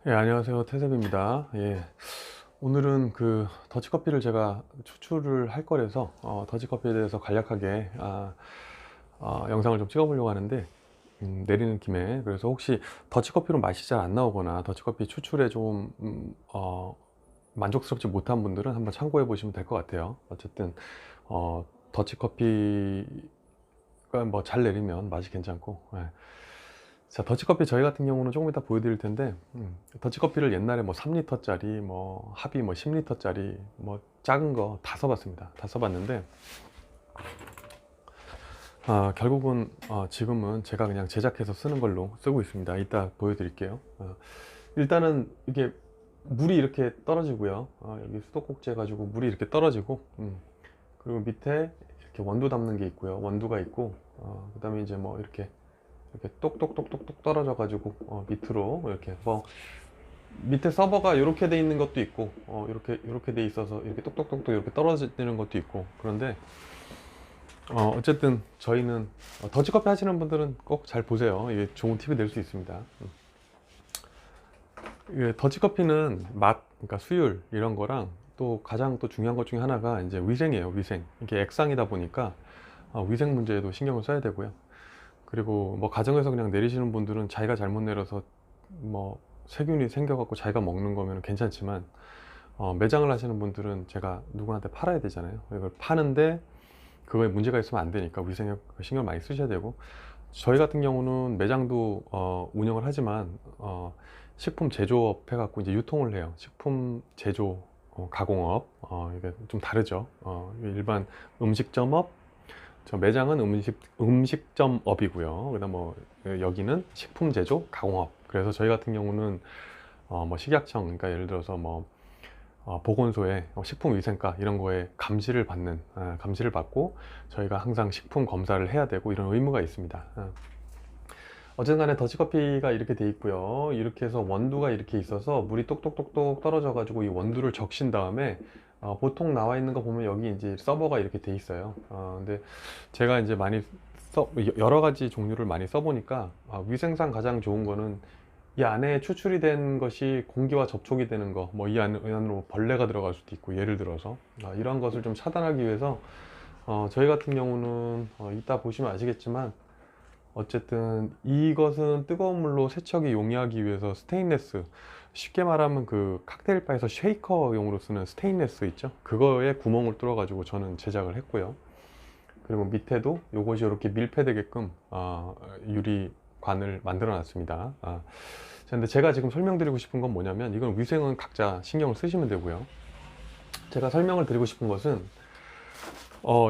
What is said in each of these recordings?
예, 안녕하세요. 태섭입니다. 예, 오늘은 그 더치커피를 제가 추출을 할 거라서 더치커피에 대해서 간략하게 영상을 좀 찍어 보려고 하는데, 내리는 김에, 그래서 혹시 더치커피로 맛이 잘 안 나오거나 더치커피 추출에 좀 만족스럽지 못한 분들은 한번 참고해 보시면 될 것 같아요. 어쨌든 더치커피가 뭐 잘 내리면 맛이 괜찮고, 예. 자, 더치커피 저희 같은 경우는 조금 이따 보여드릴 텐데, 더치커피를 옛날에 뭐 3리터짜리, 뭐 합이 뭐 10리터짜리, 뭐 작은 거 다 써봤습니다. 다 써봤는데, 결국은 지금은 제가 그냥 제작해서 쓰는 걸로 쓰고 있습니다. 이따 보여드릴게요. 일단은 이게 물이 이렇게 떨어지고요. 여기 수도꼭지 해가지고 물이 이렇게 떨어지고, 그리고 밑에 이렇게 원두 담는 게 있고요. 원두가 있고, 그 다음에 이제 뭐 이렇게 똑똑똑똑똑 떨어져 가지고 밑으로 이렇게 뭐 밑에 서버가 이렇게 돼 있는 것도 있고, 이렇게 돼 있어서 이렇게 똑똑똑똑 이렇게 떨어지는 것도 있고. 그런데 어쨌든 저희는 더치커피 하시는 분들은 꼭 잘 보세요. 이게 좋은 팁이 될 수 있습니다. 이게 더치커피는 맛, 그러니까 수율 이런 거랑 또 가장 또 중요한 것 중에 하나가 이제 위생이에요. 위생. 이게 액상이다 보니까 위생 문제에도 신경을 써야 되고요. 그리고 뭐 가정에서 그냥 내리시는 분들은 자기가 잘못 내려서 뭐 세균이 생겨갖고 자기가 먹는 거면 괜찮지만, 매장을 하시는 분들은 제가 누구한테 팔아야 되잖아요. 이걸 파는데 그거에 문제가 있으면 안 되니까 위생에 신경 많이 쓰셔야 되고, 저희 같은 경우는 매장도 운영을 하지만 식품 제조업 해갖고 이제 유통을 해요. 식품 제조 가공업, 이게 좀 다르죠. 일반 음식점업, 저 매장은 음식점업이고요. 그다음 뭐 여기는 식품 제조 가공업. 그래서 저희 같은 경우는 뭐 식약청, 그러니까 예를 들어서 뭐 보건소에 식품위생과 이런 거에 감시를 받고 저희가 항상 식품 검사를 해야 되고 이런 의무가 있습니다. 어쨌든 간에 더치커피가 이렇게 돼 있고요. 이렇게 해서 원두가 이렇게 있어서 물이 똑똑똑똑 떨어져 가지고 이 원두를 적신 다음에, 보통 나와 있는 거 보면 여기 이제 서버가 이렇게 돼 있어요. 근데 제가 이제 여러 가지 종류를 많이 써보니까, 위생상 가장 좋은 거는 이 안에 추출이 된 것이 공기와 접촉이 되는 거, 뭐 이 안으로 벌레가 들어갈 수도 있고, 예를 들어서 이런 것을 좀 차단하기 위해서 저희 같은 경우는 이따 보시면 아시겠지만, 어쨌든 이것은 뜨거운 물로 세척이 용이하기 위해서 스테인레스, 쉽게 말하면 그 칵테일 바에서 쉐이커용으로 쓰는 스테인레스 있죠, 그거에 구멍을 뚫어 가지고 저는 제작을 했고요. 그리고 밑에도 요것이 이렇게 밀폐되게끔 유리관을 만들어 놨습니다. 근데 제가 지금 설명드리고 싶은 건 뭐냐면, 이건 위생은 각자 신경을 쓰시면 되고요. 제가 설명을 드리고 싶은 것은,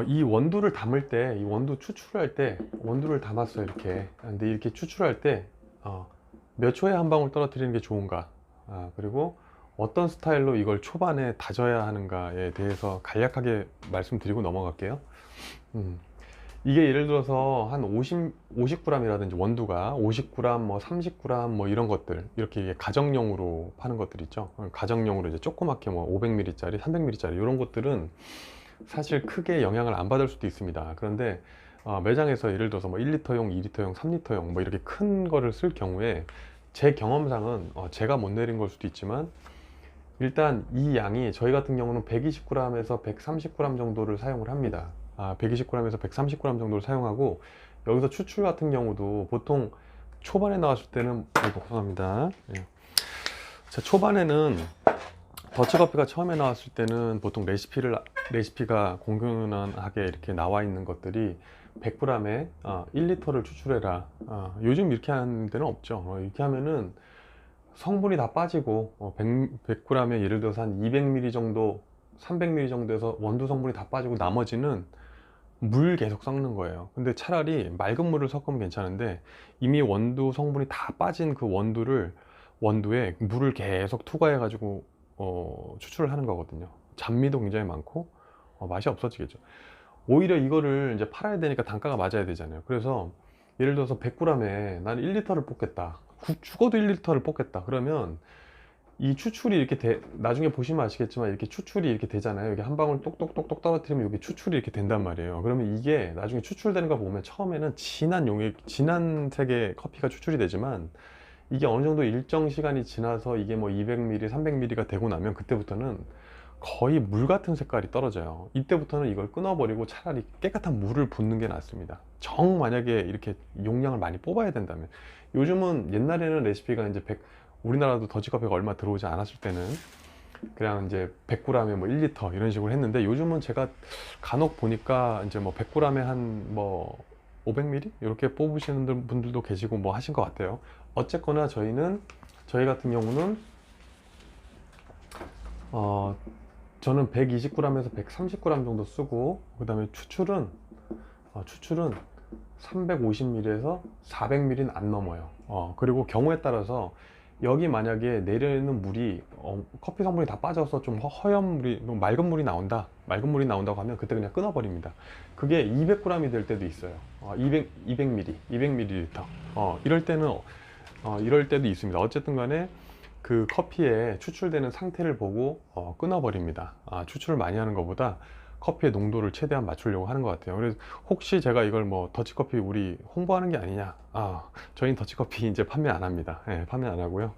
이 원두를 담을 때, 이 원두 추출할 때, 원두를 담았어요, 이렇게. 근데 이렇게 추출할 때, 몇 초에 한 방울 떨어뜨리는 게 좋은가, 그리고 어떤 스타일로 이걸 초반에 다져야 하는가에 대해서 간략하게 말씀드리고 넘어갈게요. 이게 예를 들어서 한 50g이라든지 원두가 50g, 뭐 30g, 뭐 이런 것들, 이렇게 이게 가정용으로 파는 것들 있죠. 가정용으로 이제 조그맣게 뭐 500ml짜리, 300ml짜리 이런 것들은 사실 크게 영향을 안 받을 수도 있습니다. 그런데 매장에서 예를 들어서 뭐 1리터용, 2리터용, 3리터용 뭐 이렇게 큰 거를 쓸 경우에, 제 경험상은 제가 못 내린 걸 수도 있지만, 일단 이 양이 저희 같은 경우는 120g에서 130g 정도를 사용을 합니다. 120g에서 130g 정도를 사용하고, 여기서 추출 같은 경우도 보통 초반에 나왔을 때는, 아이고 죄송합니다. 예. 자, 초반에는 더치커피가 처음에 나왔을 때는 보통 레시피가 공공연하게 이렇게 나와 있는 것들이 100g에 1리터를 추출해라. 요즘 이렇게 하는 데는 없죠. 이렇게 하면은 성분이 다 빠지고, 100g에 예를 들어서 한 200ml 정도, 300ml 정도에서 원두 성분이 다 빠지고 나머지는 물 계속 섞는 거예요. 근데 차라리 맑은 물을 섞으면 괜찮은데, 이미 원두 성분이 다 빠진 그 원두에 물을 계속 투과해 가지고 추출을 하는 거거든요. 잡미도 굉장히 많고 맛이 없어지겠죠. 오히려 이거를 이제 팔아야 되니까 단가가 맞아야 되잖아요. 그래서 예를 들어서 100g에 나는 1리터를 뽑겠다, 죽어도 1리터를 뽑겠다, 그러면 이 추출이 이렇게 나중에 보시면 아시겠지만 이렇게 추출이 이렇게 되잖아요. 여기 한 방울 똑똑똑똑 떨어뜨리면 여기 추출이 이렇게 된단 말이에요. 그러면 이게 나중에 추출되는 거 보면 처음에는 진한 색의 커피가 추출이 되지만, 이게 어느 정도 일정 시간이 지나서 이게 뭐 200ml, 300ml가 되고 나면 그때부터는 거의 물 같은 색깔이 떨어져요. 이때부터는 이걸 끊어버리고 차라리 깨끗한 물을 붓는 게 낫습니다. 정 만약에 이렇게 용량을 많이 뽑아야 된다면. 요즘은, 옛날에는 레시피가 이제 우리나라도 더치커피가 얼마 들어오지 않았을 때는 그냥 이제 100g에 뭐 1리터 이런 식으로 했는데, 요즘은 제가 간혹 보니까 이제 뭐 100g에 한 뭐 500ml 이렇게 뽑으시는 분들도 계시고 뭐 하신 것 같아요. 어쨌거나 저희 같은 경우는 저는 120g에서 130g 정도 쓰고, 그 다음에 추출은 350ml에서 400ml는 안 넘어요. 그리고 경우에 따라서 여기 만약에 내려있는 물이 커피 성분이 다 빠져서 좀 허연 물이, 맑은 물이 나온다고 하면 그때 그냥 끊어버립니다. 그게 200g이 될 때도 있어요. 200ml 이럴 때도 있습니다. 어쨌든 간에 그 커피에 추출되는 상태를 보고 끊어버립니다. 추출을 많이 하는 것보다 커피의 농도를 최대한 맞추려고 하는 것 같아요. 그래서 혹시 제가 이걸 뭐 더치커피 우리 홍보하는 게 아니냐, 저희는 더치커피 이제 판매 안 합니다. 판매 안 하고요.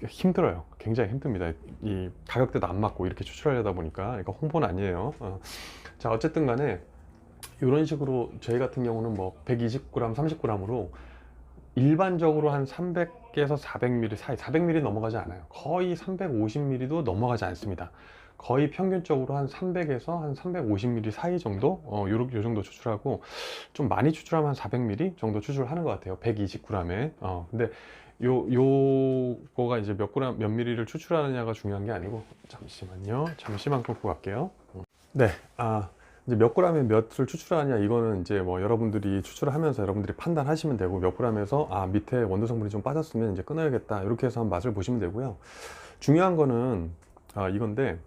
힘들어요. 굉장히 힘듭니다. 이 가격대도 안 맞고 이렇게 추출하려다 보니까. 그러니까 홍보는 아니에요. 자, 어쨌든 간에 이런 식으로 저희 같은 경우는 뭐 120g, 30g으로 일반적으로 한 300에서 400ml 사이, 400ml 넘어가지 않아요. 거의 350ml도 넘어가지 않습니다. 거의 평균적으로 한 300에서 한 350ml 사이 정도, 요 정도 추출하고, 좀 많이 추출하면 한 400ml 정도 추출하는 것 같아요. 120g에. 근데 요거가 이제 몇 ml를 추출하느냐가 중요한 게 아니고, 잠시만 끊고 갈게요. 네. 이제 몇 g에 몇을 추출하냐, 이거는 이제 뭐 여러분들이 추출을 하면서 여러분들이 판단하시면 되고, 몇 g에서 밑에 원두 성분이 좀 빠졌으면 이제 끊어야겠다, 이렇게 해서 한 맛을 보시면 되고요. 중요한 거는 이건데,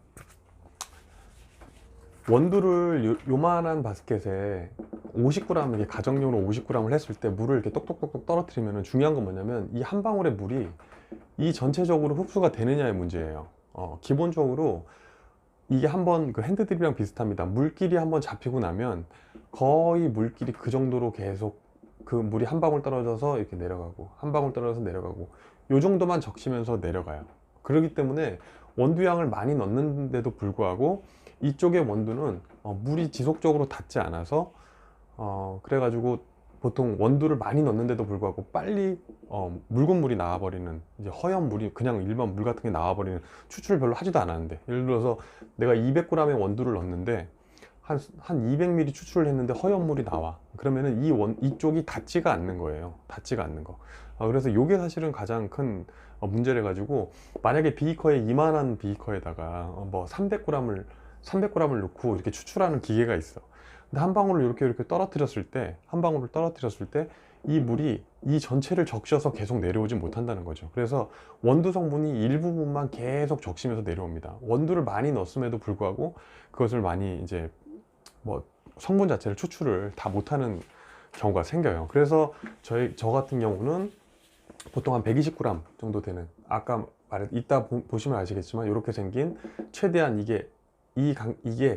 원두를 요만한 바스켓에 50g, 이게 가정용으로 50g을 했을 때 물을 이렇게 똑똑똑똑 떨어뜨리면, 중요한 건 뭐냐면 이 한 방울의 물이 이 전체적으로 흡수가 되느냐의 문제예요. 기본적으로 이게 한번 그 핸드드립이랑 비슷합니다. 물길이 한번 잡히고 나면 거의 물길이 그 정도로 계속, 그 물이 한 방울 떨어져서 이렇게 내려가고, 한 방울 떨어져서 내려가고, 요 정도만 적시면서 내려가요. 그렇기 때문에 원두량을 많이 넣는데도 불구하고 이쪽의 원두는 물이 지속적으로 닿지 않아서, 그래가지고 보통 원두를 많이 넣는데도 불구하고 빨리 묽은 물이 나와버리는, 이제 허연 물이, 그냥 일반 물 같은 게 나와버리는, 추출을 별로 하지도 않았는데, 예를 들어서 내가 200g의 원두를 넣었는데 한 200ml 추출을 했는데 허연 물이 나와. 그러면은 이쪽이 닿지가 않는 거예요. 닿지가 않는 거. 그래서 이게 사실은 가장 큰 문제래 가지고, 만약에 비커에, 이만한 비커에다가 뭐 300g을 넣고 이렇게 추출하는 기계가 있어. 근데 한 방울을 이렇게 떨어뜨렸을 때, 이 물이 이 전체를 적셔서 계속 내려오지 못한다는 거죠. 그래서 원두 성분이 일부분만 계속 적시면서 내려옵니다. 원두를 많이 넣었음에도 불구하고 그것을 많이 이제 뭐 성분 자체를 추출을 다 못하는 경우가 생겨요. 그래서 저 같은 경우는 보통 한 120g 정도 되는, 아까 이따 보시면 아시겠지만 이렇게 생긴, 최대한 이게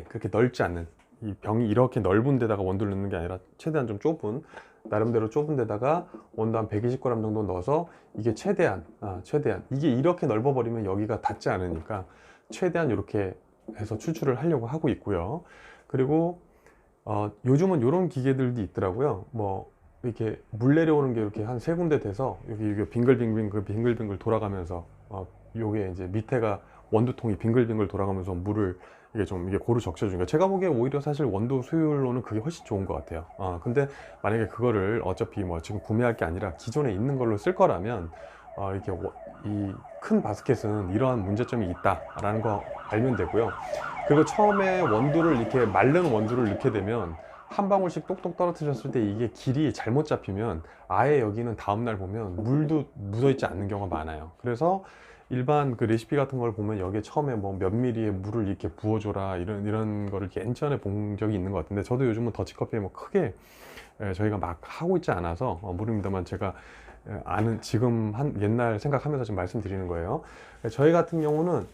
그렇게 넓지 않는, 이 병이 이렇게 넓은 데다가 원두를 넣는 게 아니라 최대한 좀 좁은, 나름대로 좁은 데다가 원두 한 120g 정도 넣어서, 이게 최대한 이게 이렇게 넓어 버리면 여기가 닿지 않으니까 최대한 이렇게 해서 추출을 하려고 하고 있고요. 그리고 요즘은 이런 기계들도 있더라고요. 뭐 이렇게 물 내려오는 게 이렇게 한 세 군데 돼서 여기 빙글빙글 돌아가면서, 요게 이제 밑에가 원두통이 빙글빙글 돌아가면서 물을 이게 고루 적셔주니까, 제가 보기에 오히려 사실 원두 수율로는 그게 훨씬 좋은 것 같아요. 근데 만약에 그거를 어차피 뭐 지금 구매할 게 아니라 기존에 있는 걸로 쓸 거라면, 이렇게 이 큰 바스켓은 이러한 문제점이 있다라는 거 알면 되고요. 그리고 처음에 이렇게 마른 원두를 넣게 되면 한 방울씩 똑똑 떨어뜨렸을 때 이게 길이 잘못 잡히면 아예 여기는 다음날 보면 물도 묻어있지 않는 경우가 많아요. 그래서 일반 그 레시피 같은 걸 보면 여기에 처음에 뭐 몇 미리의 물을 이렇게 부어줘라, 이런 거를 예전에 본 적이 있는 것 같은데, 저도 요즘은 더치커피에 뭐 크게 저희가 막 하고 있지 않아서 모릅니다만, 제가 지금 옛날 생각하면서 지금 말씀드리는 거예요. 저희 같은 경우는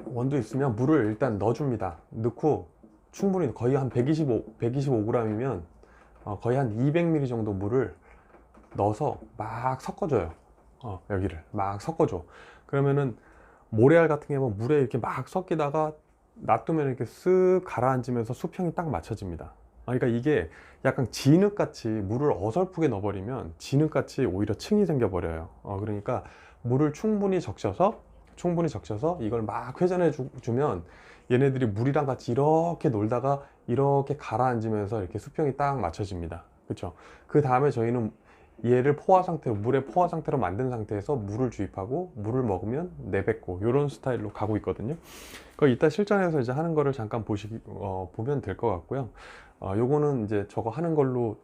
원두 있으면 물을 일단 넣어줍니다. 넣고 충분히 거의 한 125g이면 거의 한 200ml 정도 물을 넣어서 막 섞어줘요. 여기를 막 섞어줘. 그러면은 모래알 같은 게 물에 이렇게 막 섞이다가 놔두면 이렇게 쓱 가라앉으면서 수평이 딱 맞춰집니다. 그러니까 이게 약간 진흙같이 물을 어설프게 넣어버리면 진흙같이 오히려 층이 생겨버려요. 그러니까 물을 충분히 적셔서 이걸 막 회전해 주면 얘네들이 물이랑 같이 이렇게 놀다가 이렇게 가라앉으면서 이렇게 수평이 딱 맞춰집니다. 그렇죠? 그 다음에 저희는 얘를 물의 포화 상태로 만든 상태에서 물을 주입하고 물을 먹으면 내뱉고 이런 스타일로 가고 있거든요. 그 이따 실전에서 이제 하는 거를 잠깐 보면 될 것 같고요. 요거는 이제 저거 하는 걸로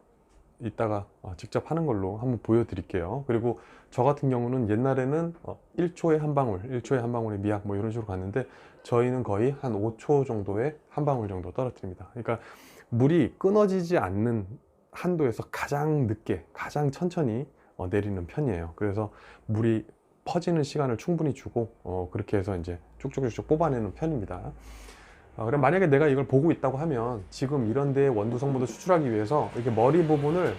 이따가 직접 하는 걸로 한번 보여드릴게요. 그리고 저 같은 경우는 옛날에는 1초에 한 방울, 1초에 한 방울의 미약 뭐 이런 식으로 갔는데 저희는 거의 한 5초 정도에 한 방울 정도 떨어뜨립니다. 그러니까 물이 끊어지지 않는 한도에서 가장 늦게, 가장 천천히 내리는 편이에요. 그래서 물이 퍼지는 시간을 충분히 주고 그렇게 해서 이제 쭉쭉쭉 뽑아내는 편입니다. 그럼 만약에 내가 이걸 보고 있다고 하면 지금 이런 데에 원두 성분을 추출하기 위해서 이렇게 머리 부분을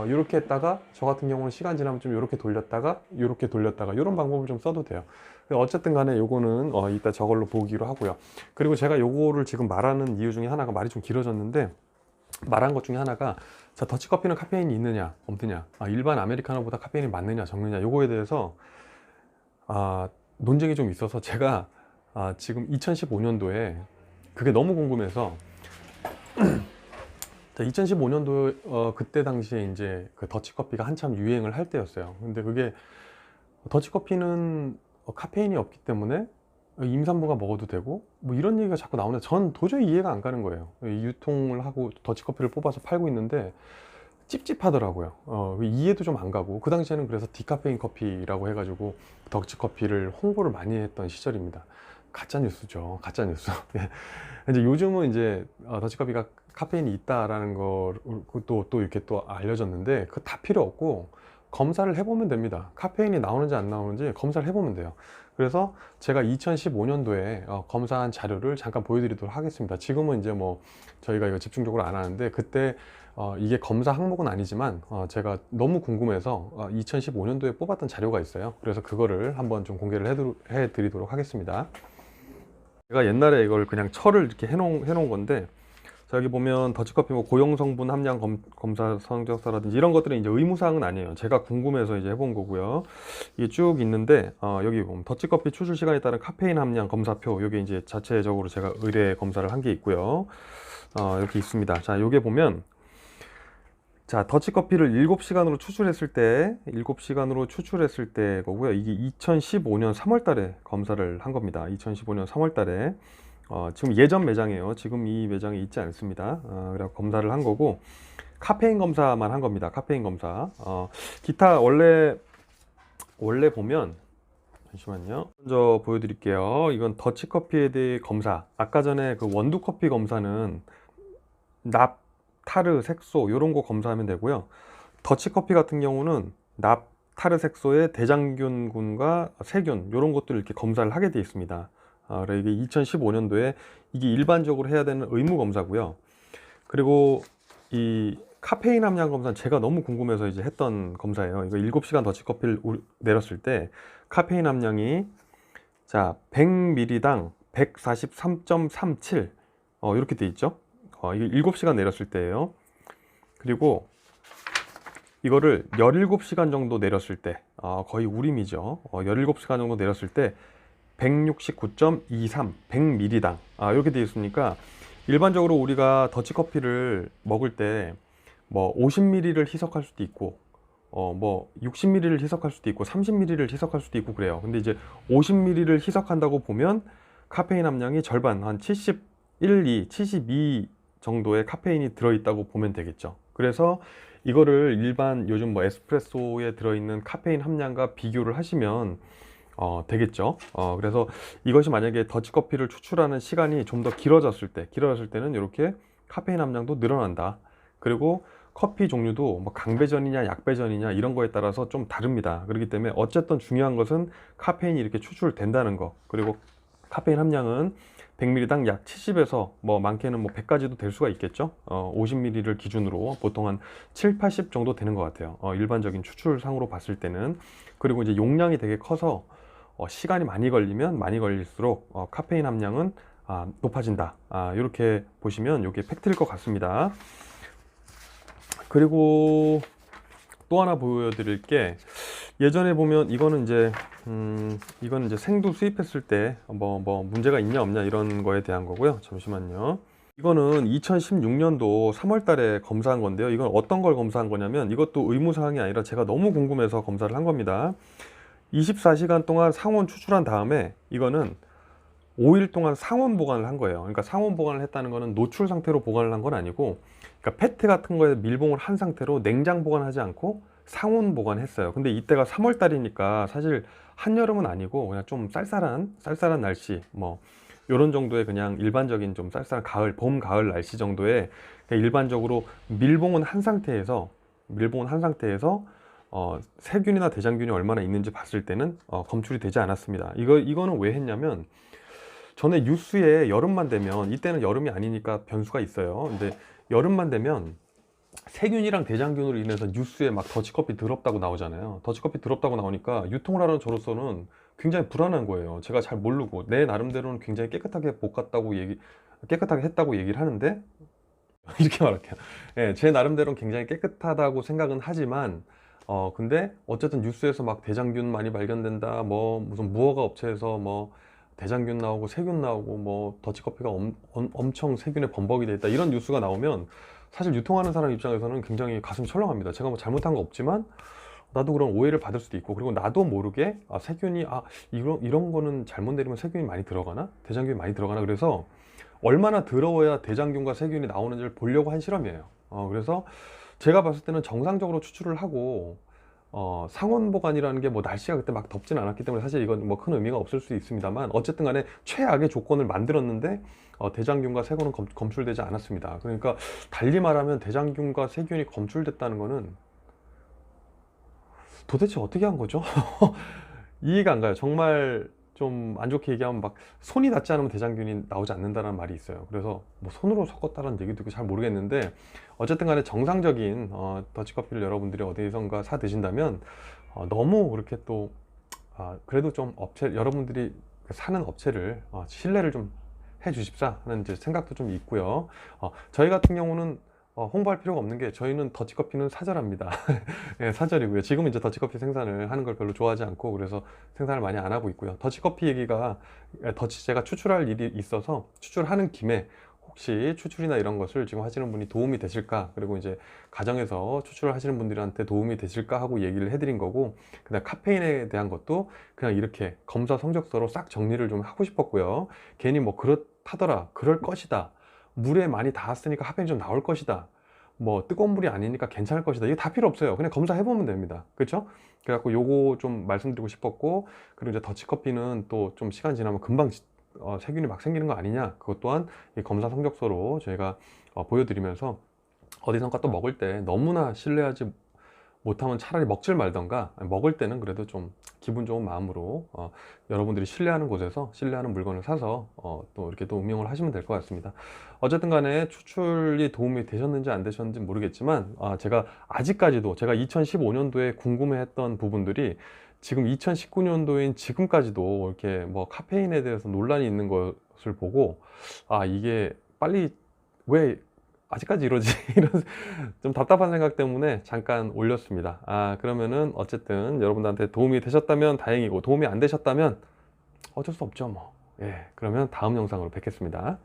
이렇게 했다가 저 같은 경우는 시간 지나면 좀 이렇게 돌렸다가 이렇게 돌렸다가 이런 방법을 좀 써도 돼요. 어쨌든 간에 요거는 이따 저걸로 보기로 하고요. 그리고 제가 요거를 지금 말하는 이유 중에 하나가 말이 좀 길어졌는데 말한 것 중에 하나가 자, 더치커피는 카페인이 있느냐 없느냐, 일반 아메리카노보다 카페인이 많느냐 적느냐, 요거에 대해서 논쟁이 좀 있어서 제가 지금 2015년도에 그게 너무 궁금해서 2015년도 그때 당시에 이제 그 더치커피가 한참 유행을 할 때였어요. 근데 그게 더치커피는 카페인이 없기 때문에 임산부가 먹어도 되고 뭐 이런 얘기가 자꾸 나오는데 전 도저히 이해가 안 가는 거예요. 유통을 하고 더치커피를 뽑아서 팔고 있는데 찝찝하더라고요. 이해도 좀 안 가고 그 당시에는 그래서 디카페인 커피라고 해가지고 더치커피를 홍보를 많이 했던 시절입니다. 가짜 뉴스죠, 가짜 뉴스. 이제 요즘은 이제 더치커피가 카페인이 있다라는 또 이렇게 또 알려졌는데 그거 다 필요 없고 검사를 해보면 됩니다. 카페인이 나오는지 안 나오는지 검사를 해보면 돼요. 그래서 제가 2015년도에 검사한 자료를 잠깐 보여드리도록 하겠습니다. 지금은 이제 뭐 저희가 이거 집중적으로 안 하는데 그때 이게 검사 항목은 아니지만 제가 너무 궁금해서 2015년도에 뽑았던 자료가 있어요. 그래서 그거를 한번 좀 공개를 해드리도록 하겠습니다. 제가 옛날에 이걸 그냥 철을 이렇게 해놓은 건데, 자, 여기 보면 더치커피 뭐 고용 성분 함량 검사 성적서라든지 이런 것들은 이제 의무사항은 아니에요. 제가 궁금해서 이제 해본 거고요. 이게 쭉 있는데, 여기 보면 더치커피 추출 시간에 따른 카페인 함량 검사표, 요게 이제 자체적으로 제가 의뢰 검사를 한 게 있고요. 이렇게 있습니다. 자, 요게 보면, 자, 더치커피를 7시간으로 추출했을 때 거고요. 이게 2015년 3월 달에 검사를 한 겁니다. 2015년 3월 달에. 지금 예전 매장이에요. 지금 이 매장에 있지 않습니다. 그래서 검사를 한 거고, 카페인 검사만 한 겁니다. 카페인 검사. 기타 원래 보면, 잠시만요. 먼저 보여드릴게요. 이건 더치커피에 대해 검사. 아까 전에 그 원두커피 검사는 납, 타르, 색소 이런 거 검사하면 되고요. 더치커피 같은 경우는 납, 타르, 색소의 대장균군과 세균 이런 것들을 이렇게 검사를 하게 되어 있습니다. 그래 이게 2015년도에 이게 일반적으로 해야 되는 의무 검사고요. 그리고 이 카페인 함량 검사는 제가 너무 궁금해서 이제 했던 검사예요. 이거 7시간 더치커피를 내렸을 때 카페인 함량이 자 100ml당 143.37 이렇게 돼 있죠. 이게 7시간 내렸을 때예요. 그리고 이거를 17시간 정도 내렸을 때 거의 우림이죠. 17시간 정도 내렸을 때 169.23 100ml당 이렇게 되어 있으니까 일반적으로 우리가 더치커피를 먹을 때 뭐 50ml를 희석할 수도 있고 뭐 60ml를 희석할 수도 있고 30ml를 희석할 수도 있고 그래요. 근데 이제 50ml를 희석한다고 보면 카페인 함량이 절반 한 71, 72 정도의 카페인이 들어있다고 보면 되겠죠. 그래서 이거를 일반 요즘 뭐 에스프레소에 들어있는 카페인 함량과 비교를 하시면 되겠죠. 그래서 이것이 만약에 더치커피를 추출하는 시간이 좀 더 길어졌을 때는 이렇게 카페인 함량도 늘어난다. 그리고 커피 종류도 뭐 강배전이냐 약배전이냐 이런 거에 따라서 좀 다릅니다. 그렇기 때문에 어쨌든 중요한 것은 카페인이 이렇게 추출된다는 거. 그리고 카페인 함량은 100ml당 약 70에서 뭐 많게는 뭐 100까지도 될 수가 있겠죠. 50ml를 기준으로 보통 한 7, 80 정도 되는 것 같아요. 일반적인 추출상으로 봤을 때는. 그리고 이제 용량이 되게 커서 시간이 많이 걸리면 많이 걸릴수록 카페인 함량은 높아진다. 이렇게 보시면 이게 팩트일 것 같습니다. 그리고 또 하나 보여드릴 게, 예전에 보면 이거는 이제 생두 수입했을 때 뭐 문제가 있냐 없냐 이런 거에 대한 거고요. 잠시만요. 이거는 2016년도 3월 달에 검사한 건데요. 이건 어떤 걸 검사한 거냐면, 이것도 의무사항이 아니라 제가 너무 궁금해서 검사를 한 겁니다. 24시간 동안 상온 추출한 다음에 이거는 5일 동안 상온 보관을 한 거예요. 그러니까 상온 보관을 했다는 거는 노출 상태로 보관을 한 건 아니고, 그러니까 페트 같은 거에 밀봉을 한 상태로 냉장 보관하지 않고 상온 보관했어요. 근데 이때가 3월 달이니까 사실 한여름은 아니고 그냥 좀 쌀쌀한 날씨, 뭐 요런 정도의 그냥 일반적인 좀 쌀쌀한 가을, 봄, 가을 날씨 정도의, 그냥 일반적으로 밀봉은 한 상태에서 세균이나 대장균이 얼마나 있는지 봤을 때는 검출이 되지 않았습니다. 이거는 왜 했냐면, 전에 뉴스에 여름만 되면, 이때는 여름이 아니니까 변수가 있어요. 근데 여름만 되면 세균이랑 대장균으로 인해서 뉴스에 막 더치커피 더럽다고 나오잖아요. 더치커피 더럽다고 나오니까 유통을 하는 저로서는 굉장히 불안한 거예요. 제가 잘 모르고 내 나름대로는 굉장히 깨끗하게 깨끗하게 했다고 얘기를 하는데, 이렇게 말할게요. 예, 제 나름대로는 굉장히 깨끗하다고 생각은 하지만, 근데 어쨌든 뉴스에서 막 대장균 많이 발견된다, 뭐 무슨 무허가 업체에서 뭐 대장균 나오고 세균 나오고 뭐 더치커피가 엄청 세균에 범벅이 돼 있다, 이런 뉴스가 나오면 사실 유통하는 사람 입장에서는 굉장히 가슴이 철렁합니다. 제가 뭐 잘못한 거 없지만 나도 그런 오해를 받을 수도 있고, 그리고 나도 모르게 세균이 이런 거는 잘못 내리면 세균이 많이 들어가나, 대장균이 많이 들어가나, 그래서 얼마나 더러워야 대장균과 세균이 나오는지를 보려고 한 실험이에요. 그래서 제가 봤을 때는 정상적으로 추출을 하고, 상온 보관이라는 게 뭐 날씨가 그때 막 덥진 않았기 때문에 사실 이건 뭐 큰 의미가 없을 수 있습니다만, 어쨌든 간에 최악의 조건을 만들었는데 대장균과 세균은 검출되지 않았습니다. 그러니까 달리 말하면 대장균과 세균이 검출됐다는 거는 도대체 어떻게 한 거죠? 이해가 안 가요. 정말 좀 안 좋게 얘기하면 막 손이 닿지 않으면 대장균이 나오지 않는다는 말이 있어요. 그래서 뭐 손으로 섞었다는 얘기도 있고 잘 모르겠는데, 어쨌든 간에 정상적인 더치커피를 여러분들이 어디선가 사 드신다면 너무 그렇게 또 그래도 좀 여러분들이 사는 업체를 신뢰를 좀 해 주십사 하는 이제 생각도 좀 있고요. 저희 같은 경우는 홍보할 필요가 없는 게, 저희는 더치커피는 사절합니다. 예, 사절이고요. 지금은 이제 더치커피 생산을 하는 걸 별로 좋아하지 않고, 그래서 생산을 많이 안 하고 있고요. 더치커피 얘기가, 제가 추출할 일이 있어서 추출하는 김에 혹시 추출이나 이런 것을 지금 하시는 분이 도움이 되실까, 그리고 이제 가정에서 추출을 하시는 분들한테 도움이 되실까 하고 얘기를 해드린 거고, 그다음 카페인에 대한 것도 그냥 이렇게 검사 성적서로 싹 정리를 좀 하고 싶었고요. 괜히 뭐 그렇다더라, 그럴 것이다, 물에 많이 닿았으니까 카페인이 좀 나올 것이다, 뭐 뜨거운 물이 아니니까 괜찮을 것이다, 이게 다 필요 없어요. 그냥 검사해보면 됩니다. 그렇죠? 그래갖고 요거 좀 말씀드리고 싶었고, 그리고 이제 더치커피는 또 좀 시간 지나면 금방 세균이 막 생기는 거 아니냐, 그것 또한 이 검사 성적서로 저희가 보여드리면서, 어디선가 또 먹을 때 너무나 신뢰하지 못하면 차라리 먹질 말던가, 먹을 때는 그래도 좀 기분 좋은 마음으로 여러분들이 신뢰하는 곳에서 신뢰하는 물건을 사서 또 이렇게 또 응용을 하시면 될 것 같습니다. 어쨌든 간에 추출이 도움이 되셨는지 안 되셨는지 모르겠지만, 제가 아직까지도 제가 2015년도에 궁금해했던 부분들이 지금 2019년도인 지금까지도 이렇게 뭐 카페인에 대해서 논란이 있는 것을 보고, 이게 빨리 왜 아직까지 이러지? 이런 좀 답답한 생각 때문에 잠깐 올렸습니다. 그러면은 어쨌든 여러분들한테 도움이 되셨다면 다행이고, 도움이 안 되셨다면 어쩔 수 없죠 뭐. 예, 그러면 다음 영상으로 뵙겠습니다.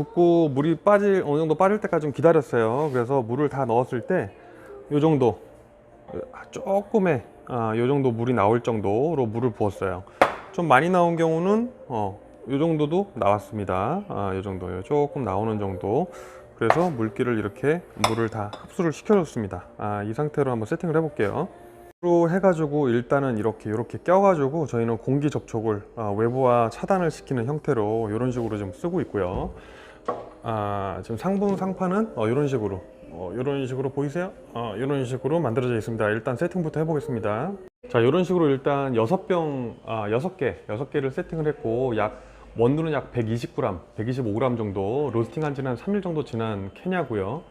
붓고 물이 어느 정도 빠질 때까지 좀 기다렸어요. 그래서 물을 다 넣었을 때 요 정도, 조금의 요 정도 물이 나올 정도로 물을 부었어요. 좀 많이 나온 경우는 요 정도도 나왔습니다. 요 정도요. 조금 나오는 정도. 그래서 물기를 이렇게 물을 다 흡수를 시켜줬습니다. 이 상태로 한번 세팅을 해볼게요. 로 해가지고 일단은 이렇게 껴가지고 저희는 공기 접촉을 외부와 차단을 시키는 형태로 이런 식으로 좀 쓰고 있고요. 지금 상판은 이런 식으로 보이세요? 이런 식으로 만들어져 있습니다. 일단 세팅부터 해보겠습니다. 자, 이런 식으로 일단 6개를 세팅을 했고, 원두는 약 120g, 125g 정도, 로스팅한 지는 한 3일 정도 지난 캐냐고요.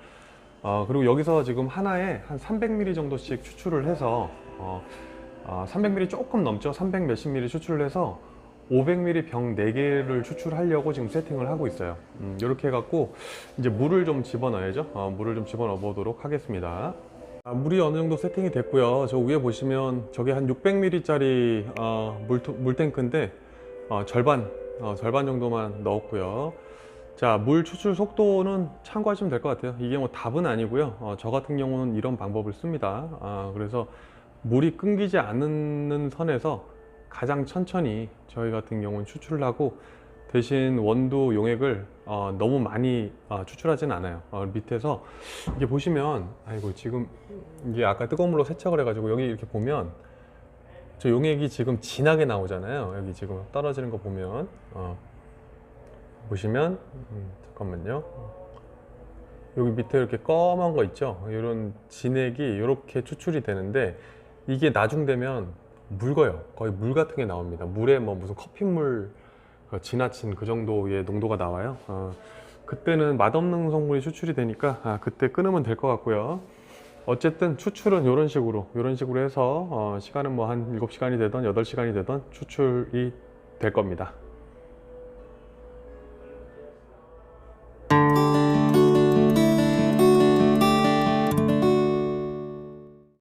그리고 여기서 지금 하나에 한 300ml 정도씩 추출을 해서 300ml 조금 넘죠. 300 몇십 ml 추출을 해서 500ml 병 4개를 추출하려고 지금 세팅을 하고 있어요. 이렇게 해갖고 이제 물을 좀 집어넣어야죠. 물을 좀 집어넣어 보도록 하겠습니다. 물이 어느 정도 세팅이 됐고요. 저 위에 보시면 저게 한 600ml 짜리 물탱크인데 절반 정도만 넣었고요. 자, 물 추출 속도는 참고하시면 될 것 같아요. 이게 뭐 답은 아니고요. 저 같은 경우는 이런 방법을 씁니다. 그래서 물이 끊기지 않는 선에서 가장 천천히 저희 같은 경우는 추출을 하고, 대신 원두 용액을 너무 많이 추출하진 않아요. 밑에서 이게 보시면, 아이고, 지금 이게 아까 뜨거운 물로 세척을 해가지고 여기 이렇게 보면 저 용액이 지금 진하게 나오잖아요. 여기 지금 떨어지는 거 보면 보시면 잠깐만요. 여기 밑에 이렇게 검은 거 있죠. 이런 진액이 이렇게 추출이 되는데, 이게 나중되면 묽어요. 거의 물 같은 게 나옵니다. 물에 뭐 무슨 커피물 지나친 그 정도의 농도가 나와요. 그때는 맛없는 성분이 추출이 되니까 그때 끊으면 될 것 같고요. 어쨌든 추출은 이런 식으로 해서 시간은 뭐 한 7시간이 되던 8시간이 되던 추출이 될 겁니다.